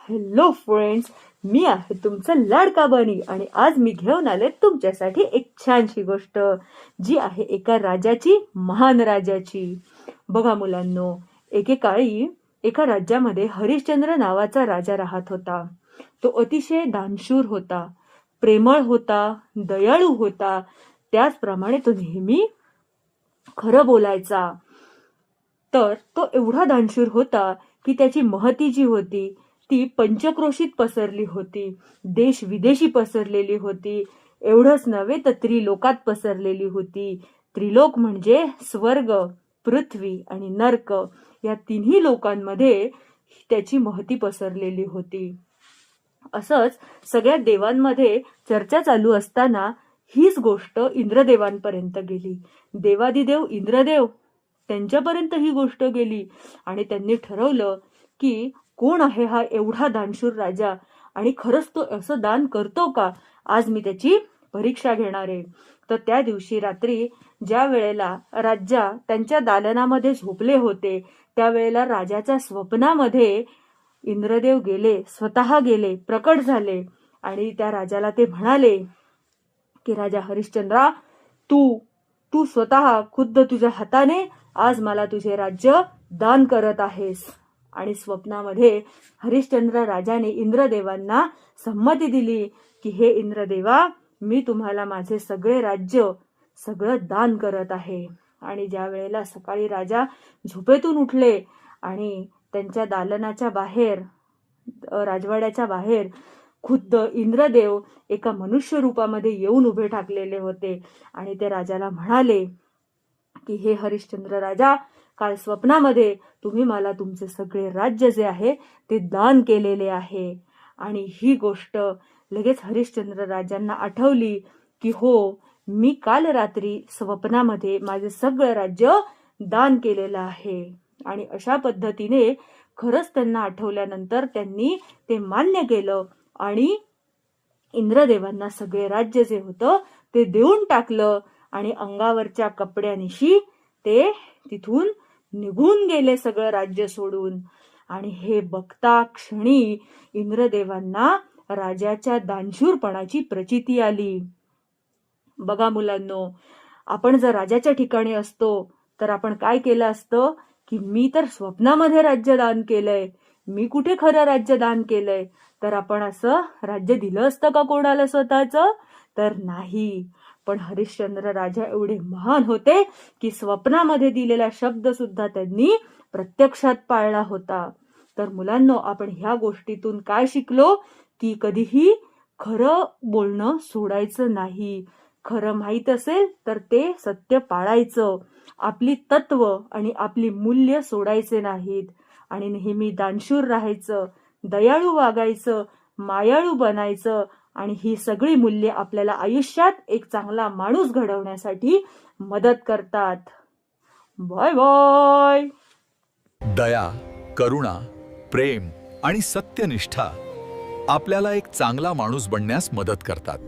Hello friends, मी आहे तुमचा लाडका बनी आणि आज मी घेऊन आले तुमच्यासाठी एक छानशी गोष्ट जी आहे एका राजाची, महान राजाची. बघा मुलांनो, एकेकाळी एका राज्यामध्ये हरिश्चंद्र नावाचा राजा राहत होता. तो अतिशय दानशूर होता, प्रेमळ होता, दयाळू होता. त्याचप्रमाणे तो नेहमी खरं बोलायचा. तर तो एवढा दानशूर होता की त्याची महती जी होती ती पंचक्रोशीत पसरली होती, देश विदेशी पसरलेली होती. एवढंच नव्हे तर त्रिलोकात पसरलेली होती. त्रिलोक म्हणजे स्वर्ग, पृथ्वी आणि नर्क या तिन्ही लोकांमध्ये त्याची महती पसरलेली होती. असंच सगळ्या देवांमध्ये चर्चा चालू असताना हीच गोष्ट इंद्रदेवांपर्यंत गेली. देवादिदेव इंद्रदेव त्यांच्यापर्यंत ही गोष्ट गेली आणि त्यांनी ठरवलं की कोण आहे हा एवढा दानशूर राजा आणि खरंच तो असं दान करतो का? आज मी त्याची परीक्षा घेणार आहे. तर त्या दिवशी रात्री ज्या वेळेला राजा त्यांच्या दालनामध्ये झोपले होते त्यावेळेला राजाच्या स्वप्नामध्ये इंद्रदेव गेले, स्वतः गेले, प्रकट झाले आणि त्या राजाला ते म्हणाले की राजा हरिश्चंद्रा, तू तू स्वतः खुद्द तुझ्या हाताने आज मला तुझे राज्य दान करत आहेस. आणि स्वप्नामध्ये हरिश्चंद्र राजाने इंद्रदेवांना संमती दिली की हे इंद्रदेवा, मी तुम्हाला माझे सगळे राज्य सगळं दान करत आहे. आणि ज्या वेळेला सकाळी राजा झोपेतून उठले आणि त्यांच्या दालनाच्या बाहेर, राजवाड्याच्या बाहेर खुद्द इंद्रदेव एका मनुष्य रूपामध्ये येऊन उभे ठाकलेले होते आणि ते राजाला म्हणाले की हे हरिश्चंद्र राजा, काल स्वप्नामध्ये तुम्ही मला तुमचे सगळे राज्य जे आहे ते दान केलेले आहे. आणि ही गोष्ट लगेच हरिश्चंद्र राजांना आठवली की हो, मी काल रात्री स्वप्नामध्ये माझे सगळं राज्य दान केलेलं आहे. आणि अशा पद्धतीने खरंच त्यांना आठवल्यानंतर त्यांनी ते मान्य केलं आणि इंद्रदेवांना सगळे राज्य जे होतं ते देऊन टाकलं आणि अंगावरच्या कपड्यानिशी ते तिथून निघून गेले, सगळं राज्य सोडून. आणि हे बघता क्षणी इंद्रदेवांना राजाच्या दानशूरपणाची प्रचिती आली. बघा मुलांनो, आपण जर राजाच्या ठिकाणी असतो तर आपण काय केलं असतं की मी तर स्वप्नामध्ये राज्य दान केलंय, मी कुठे खरं राज्य दान केलंय. तर आपण असं राज्य दिलं असतं का कोणाला स्वतःचं? तर नाही. पण हरिश्चंद्र राजा एवढे महान होते की स्वप्नामध्ये दिलेला शब्द सुद्धा त्यांनी प्रत्यक्षात पाळला होता. तर मुलांनो, आपण ह्या गोष्टीतून काय शिकलो की कधीही खरं बोलणं सोडायचं नाही. खरं माहीत असेल तर ते सत्य पाळायचं. आपली तत्व आणि आपली मूल्य सोडायचे नाहीत आणि नेहमी दानशूर राहायचं, दयाळू वागायचं, मायाळू बनायचं. आणि ही सगळी मूल्ये आपल्याला आयुष्यात एक चांगला माणूस घडवण्यासाठी मदत करतात. Bye bye. दया, करुणा, प्रेम आणि सत्यनिष्ठा आपल्याला एक चांगला माणूस बनण्यास मदत करतात.